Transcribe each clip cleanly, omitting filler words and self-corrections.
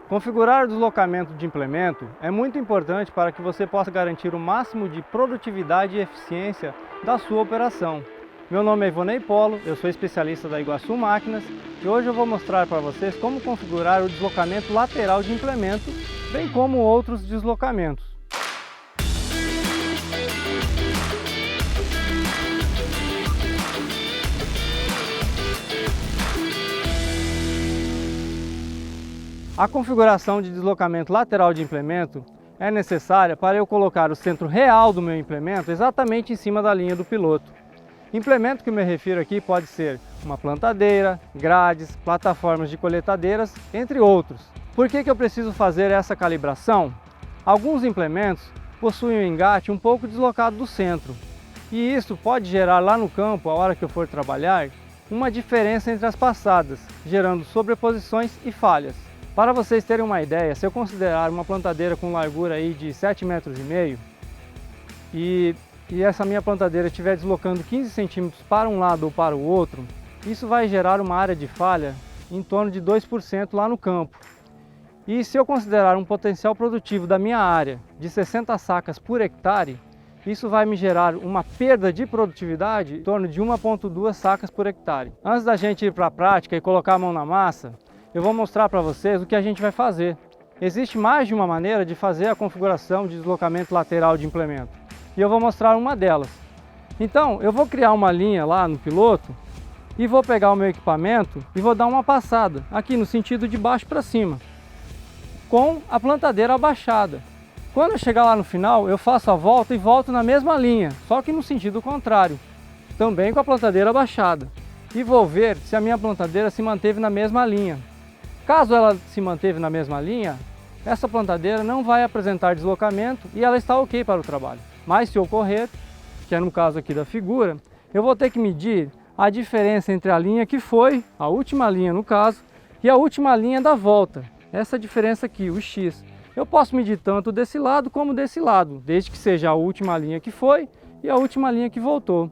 Configurar o deslocamento de implemento é muito importante para que você possa garantir o máximo de produtividade e eficiência da sua operação. Meu nome é Ivonei Polo, eu sou especialista da Iguaçu Máquinas e hoje eu vou mostrar para vocês como configurar o deslocamento lateral de implemento, bem como outros deslocamentos. A configuração de deslocamento lateral de implemento é necessária para eu colocar o centro real do meu implemento exatamente em cima da linha do piloto. Implemento que eu me refiro aqui pode ser uma plantadeira, grades, plataformas de coletadeiras, entre outros. Por que eu preciso fazer essa calibração? Alguns implementos possuem um engate um pouco deslocado do centro, e isso pode gerar lá no campo, a hora que eu for trabalhar, uma diferença entre as passadas, gerando sobreposições e falhas. Para vocês terem uma ideia, se eu considerar uma plantadeira com largura aí de 7,5 metros e essa minha plantadeira estiver deslocando 15 centímetros para um lado ou para o outro, isso vai gerar uma área de falha em torno de 2% lá no campo. E se eu considerar um potencial produtivo da minha área de 60 sacas por hectare, isso vai me gerar uma perda de produtividade em torno de 1,2 sacas por hectare. Antes da gente ir para a prática e colocar a mão na massa, eu vou mostrar para vocês o que a gente vai fazer. Existe mais de uma maneira de fazer a configuração de deslocamento lateral de implemento. E eu vou mostrar uma delas. Então, eu vou criar uma linha lá no piloto e vou pegar o meu equipamento e vou dar uma passada, aqui no sentido de baixo para cima, com a plantadeira abaixada. Quando eu chegar lá no final, eu faço a volta e volto na mesma linha, só que no sentido contrário, também com a plantadeira abaixada. E vou ver se a minha plantadeira se manteve na mesma linha. Caso ela se manteve na mesma linha, essa plantadeira não vai apresentar deslocamento e ela está ok para o trabalho. Mas se ocorrer, que é no caso aqui da figura, eu vou ter que medir a diferença entre a linha que foi, a última linha no caso, e a última linha da volta. Essa diferença aqui, o X. Eu posso medir tanto desse lado como desse lado, desde que seja a última linha que foi e a última linha que voltou.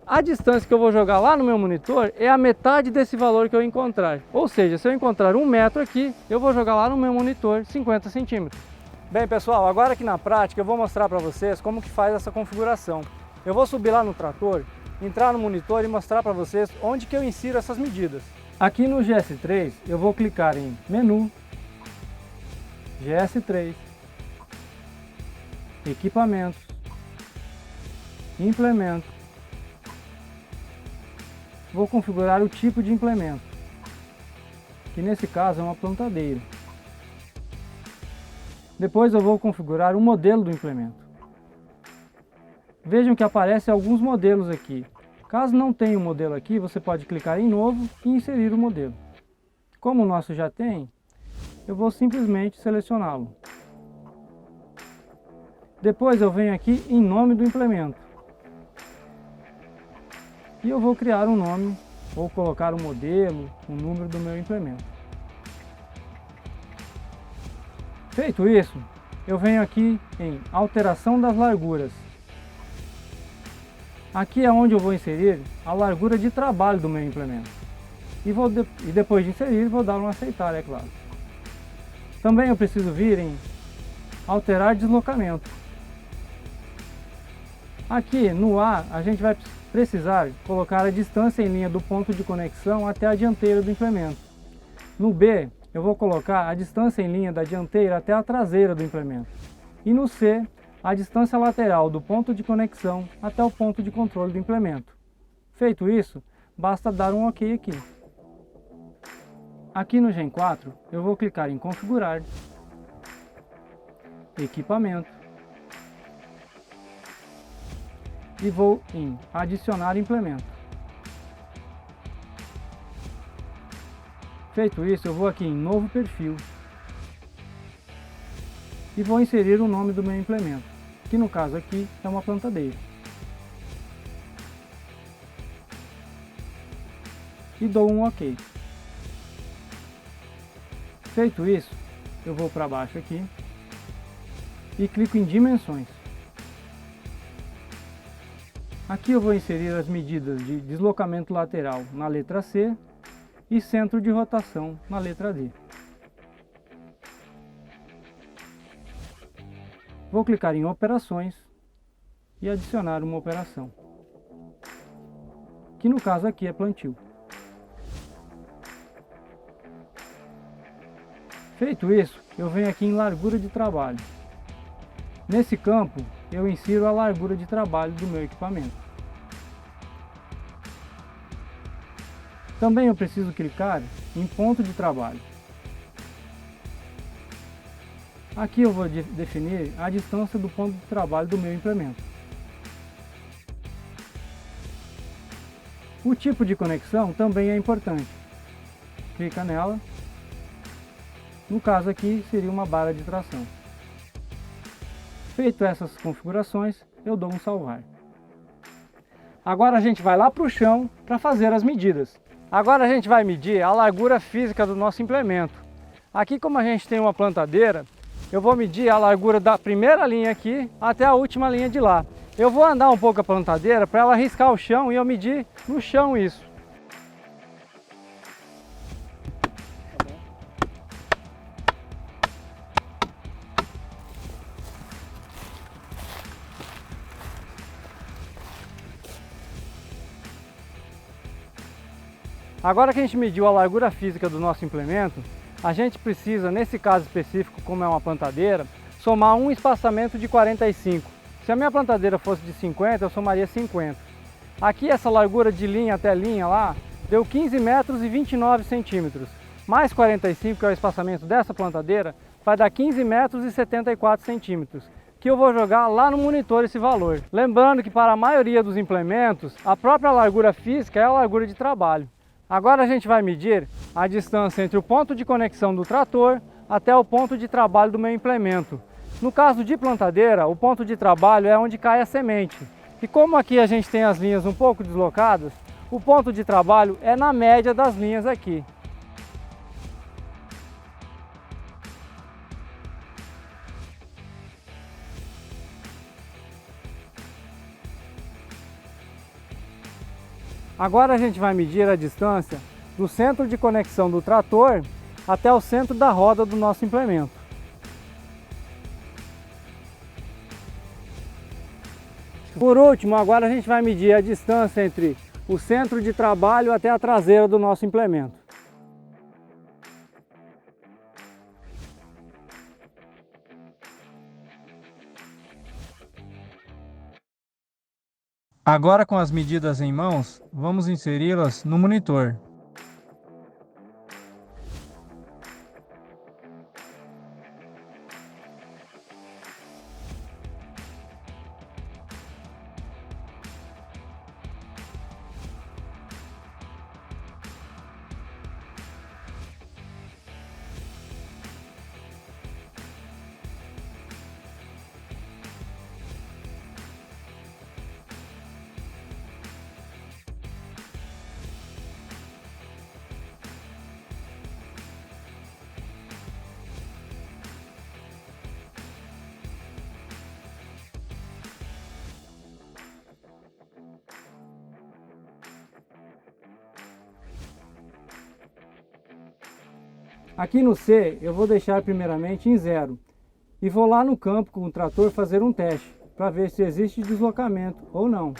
A distância que eu vou jogar lá no meu monitor é a metade desse valor que eu encontrar. Ou seja, se eu encontrar 1 metro aqui, eu vou jogar lá no meu monitor 50 centímetros. Bem pessoal, agora aqui na prática eu vou mostrar para vocês como que faz essa configuração. Eu vou subir lá no trator, entrar no monitor e mostrar para vocês onde que eu insiro essas medidas. Aqui no GS3 eu vou clicar em Menu, GS3, Equipamentos, Implemento. Vou configurar o tipo de implemento, que nesse caso é uma plantadeira. Depois eu vou configurar o modelo do implemento. Vejam que aparecem alguns modelos aqui. Caso não tenha o modelo aqui, você pode clicar em Novo e inserir o modelo. Como o nosso já tem, eu vou simplesmente selecioná-lo. Depois eu venho aqui em Nome do implemento. E eu vou criar um nome, ou colocar o modelo, o número do meu implemento. Feito isso, eu venho aqui em Alteração das larguras. Aqui é onde eu vou inserir a largura de trabalho do meu implemento. E depois de inserir, vou dar um aceitar, é claro. Também eu preciso vir em Alterar deslocamento. Aqui no A, a gente vai precisar colocar a distância em linha do ponto de conexão até a dianteira do implemento. No B, eu vou colocar a distância em linha da dianteira até a traseira do implemento. E no C, a distância lateral do ponto de conexão até o ponto de controle do implemento. Feito isso, basta dar um OK aqui. Aqui no Gen 4, eu vou clicar em Configurar, Equipamento, e vou em Adicionar implemento. Feito isso, eu vou aqui em Novo perfil e vou inserir o nome do meu implemento, que no caso aqui é uma plantadeira. E dou um OK. Feito isso, eu vou para baixo aqui e clico em Dimensões. Aqui eu vou inserir as medidas de deslocamento lateral na letra C e centro de rotação na letra D. Vou clicar em operações e adicionar uma operação, que no caso aqui é plantio. Feito isso, eu venho aqui em largura de trabalho. Nesse campo, eu insiro a largura de trabalho do meu equipamento. Também eu preciso clicar em ponto de trabalho. Aqui eu vou definir a distância do ponto de trabalho do meu implemento. O tipo de conexão também é importante. Clica nela. No caso aqui seria uma barra de tração. Feito essas configurações, eu dou um salvar. Agora a gente vai lá para o chão para fazer as medidas. Agora a gente vai medir a largura física do nosso implemento. Aqui, como a gente tem uma plantadeira, eu vou medir a largura da primeira linha aqui até a última linha de lá. Eu vou andar um pouco a plantadeira para ela riscar o chão e eu medir no chão isso. Agora que a gente mediu a largura física do nosso implemento, a gente precisa, nesse caso específico, como é uma plantadeira, somar um espaçamento de 45. Se a minha plantadeira fosse de 50, eu somaria 50. Aqui essa largura de linha até linha lá, deu 15 metros e 29 centímetros. Mais 45, que é o espaçamento dessa plantadeira, vai dar 15 metros e 74 centímetros. Que eu vou jogar lá no monitor esse valor. Lembrando que para a maioria dos implementos, a própria largura física é a largura de trabalho. Agora a gente vai medir a distância entre o ponto de conexão do trator até o ponto de trabalho do meu implemento. No caso de plantadeira, o ponto de trabalho é onde cai a semente. E como aqui a gente tem as linhas um pouco deslocadas, o ponto de trabalho é na média das linhas aqui. Agora a gente vai medir a distância do centro de conexão do trator até o centro da roda do nosso implemento. Por último, agora a gente vai medir a distância entre o centro de trabalho até a traseira do nosso implemento. Agora, com as medidas em mãos, vamos inseri-las no monitor. Aqui no C eu vou deixar primeiramente em 0 e vou lá no campo com o trator fazer um teste para ver se existe deslocamento ou não.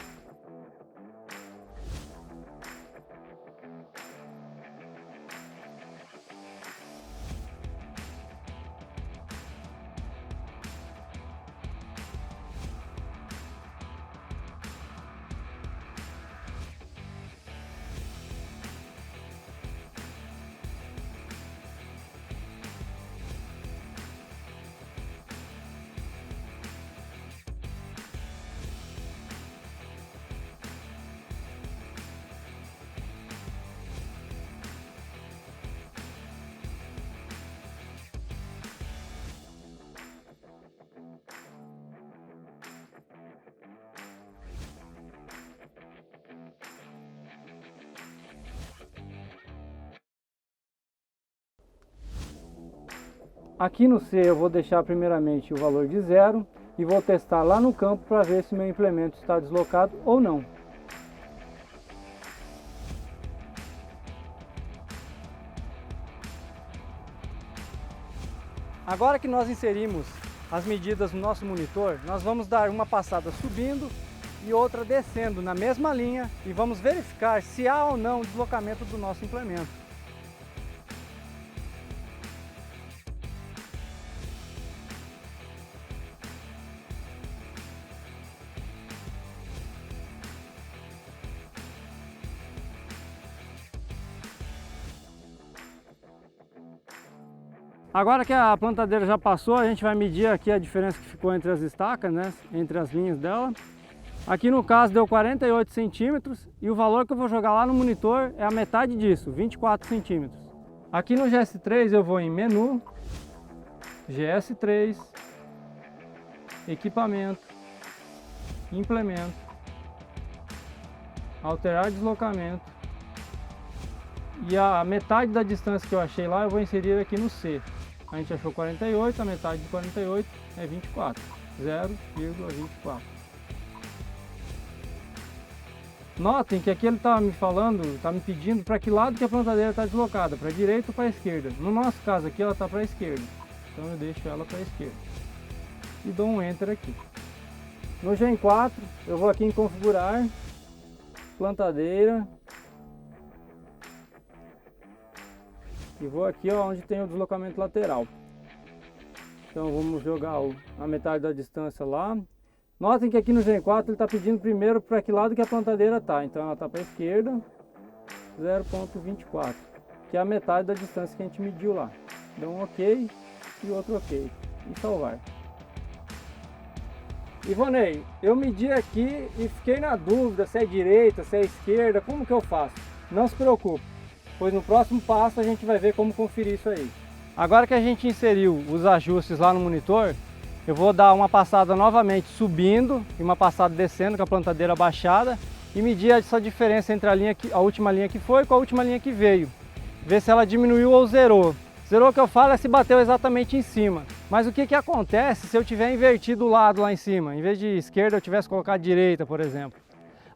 Aqui no C eu vou deixar primeiramente o valor de 0 e vou testar lá no campo para ver se meu implemento está deslocado ou não. Agora que nós inserimos as medidas no nosso monitor, nós vamos dar uma passada subindo e outra descendo na mesma linha e vamos verificar se há ou não deslocamento do nosso implemento. Agora que a plantadeira já passou, a gente vai medir aqui a diferença que ficou entre as estacas, né? Entre as linhas dela. Aqui no caso deu 48 centímetros e o valor que eu vou jogar lá no monitor é a metade disso, 24 centímetros. Aqui no GS3 eu vou em menu, GS3, equipamento, implemento, alterar deslocamento e a metade da distância que eu achei lá eu vou inserir aqui no C. A gente achou 48, a metade de 48 é 24, 0,24. Notem que aqui ele está me falando, está me pedindo para que lado que a plantadeira está deslocada, para a direita ou para a esquerda. No nosso caso aqui ela está para a esquerda, então eu deixo ela para a esquerda. E dou um Enter aqui. No Gen 4 eu vou aqui em configurar, plantadeira. E vou aqui ó, onde tem o deslocamento lateral. Então vamos jogar a metade da distância lá. Notem que aqui no Gen 4 ele está pedindo primeiro para que lado que a plantadeira está. Então ela está para a esquerda, 0,24, que é a metade da distância que a gente mediu lá. Dá um OK e outro OK. E salvar. Ivonei, eu medi aqui e fiquei na dúvida se é direita, se é esquerda, como que eu faço? Não se preocupe, pois no próximo passo a gente vai ver como conferir isso aí. Agora que a gente inseriu os ajustes lá no monitor, eu vou dar uma passada novamente subindo e uma passada descendo com a plantadeira baixada e medir essa diferença entre a última linha que foi com a última linha que veio. Ver se ela diminuiu ou zerou. Zerou que eu falo é se bateu exatamente em cima. Mas o que acontece se eu tiver invertido o lado lá em cima? Em vez de esquerda eu tivesse colocado direita, por exemplo.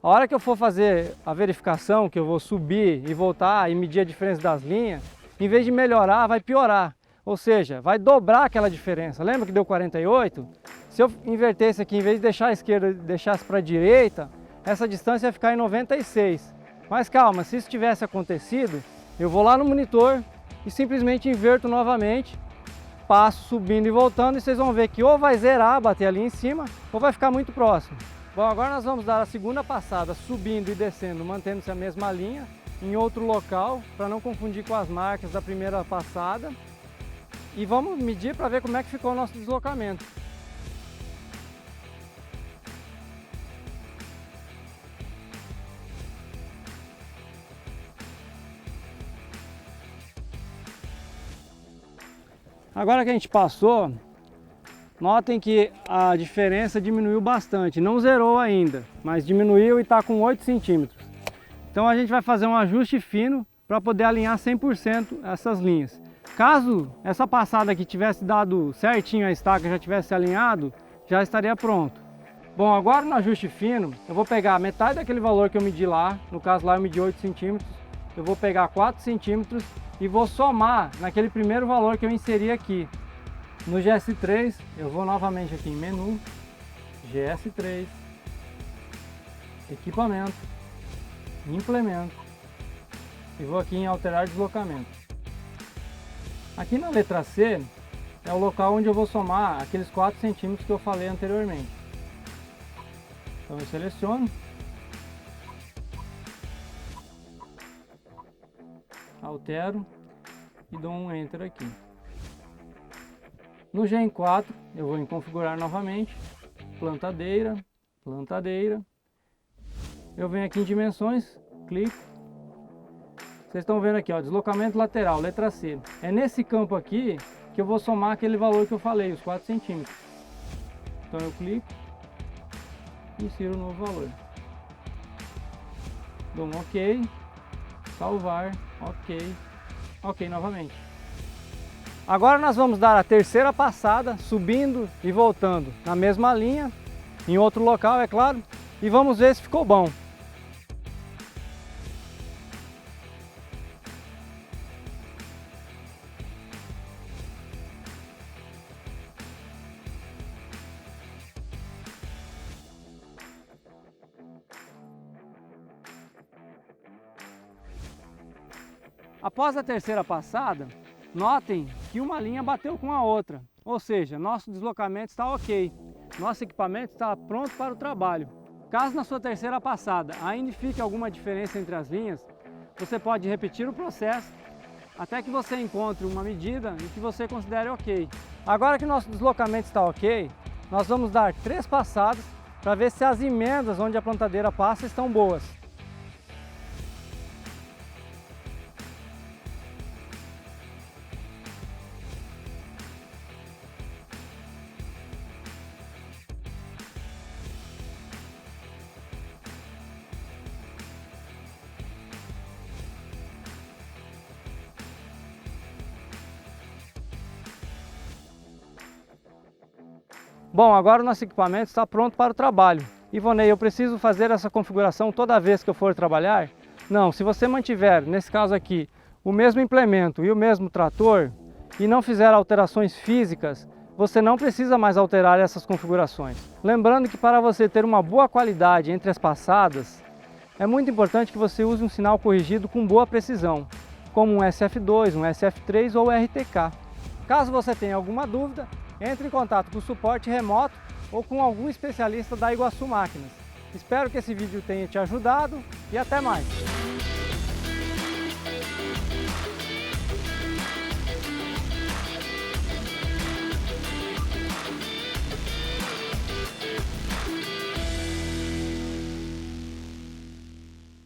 A hora que eu for fazer a verificação, que eu vou subir e voltar e medir a diferença das linhas, em vez de melhorar, vai piorar. Ou seja, vai dobrar aquela diferença. Lembra que deu 48? Se eu invertesse aqui, em vez de deixar a esquerda e deixasse para a direita, essa distância ia ficar em 96. Mas calma, se isso tivesse acontecido, eu vou lá no monitor e simplesmente inverto novamente, passo subindo e voltando, e vocês vão ver que ou vai zerar, bater ali em cima, ou vai ficar muito próximo. Bom, agora nós vamos dar a segunda passada subindo e descendo, mantendo-se a mesma linha, em outro local, para não confundir com as marcas da primeira passada. E vamos medir para ver como é que ficou o nosso deslocamento. Agora que a gente passou, notem que a diferença diminuiu bastante. Não zerou ainda, mas diminuiu e está com 8 centímetros. Então a gente vai fazer um ajuste fino para poder alinhar 100% essas linhas. Caso essa passada aqui tivesse dado certinho a estaca, já tivesse alinhado, já estaria pronto. Bom, agora no ajuste fino, eu vou pegar metade daquele valor que eu medi lá, no caso lá eu medi 8 centímetros, eu vou pegar 4 centímetros e vou somar naquele primeiro valor que eu inseri aqui. No GS3, eu vou novamente aqui em menu, GS3, equipamento, implemento e vou aqui em alterar deslocamento. Aqui na letra C é o local onde eu vou somar aqueles 4 centímetros que eu falei anteriormente. Então eu seleciono, altero e dou um Enter aqui. No Gen 4 eu vou em configurar novamente, plantadeira, plantadeira. Eu venho aqui em dimensões, clico. Vocês estão vendo aqui, ó, deslocamento lateral, letra C. É nesse campo aqui que eu vou somar aquele valor que eu falei, os 4 centímetros. Então eu clico e insiro o novo valor. Dou um OK, salvar, OK, OK novamente. Agora nós vamos dar a terceira passada, subindo e voltando na mesma linha, em outro local, é claro, e vamos ver se ficou bom. Após a terceira passada, notem que uma linha bateu com a outra, ou seja, nosso deslocamento está ok, nosso equipamento está pronto para o trabalho. Caso na sua terceira passada ainda fique alguma diferença entre as linhas, você pode repetir o processo até que você encontre uma medida em que você considere ok. Agora que nosso deslocamento está ok, nós vamos dar 3 passadas para ver se as emendas onde a plantadeira passa estão boas. Bom, agora o nosso equipamento está pronto para o trabalho. Ivonei, eu preciso fazer essa configuração toda vez que eu for trabalhar? Não, se você mantiver, nesse caso aqui, o mesmo implemento e o mesmo trator e não fizer alterações físicas, você não precisa mais alterar essas configurações. Lembrando que para você ter uma boa qualidade entre as passadas, é muito importante que você use um sinal corrigido com boa precisão, como um SF2, um SF3 ou RTK. Caso você tenha alguma dúvida, entre em contato com o suporte remoto ou com algum especialista da Iguaçu Máquinas. Espero que esse vídeo tenha te ajudado e até mais!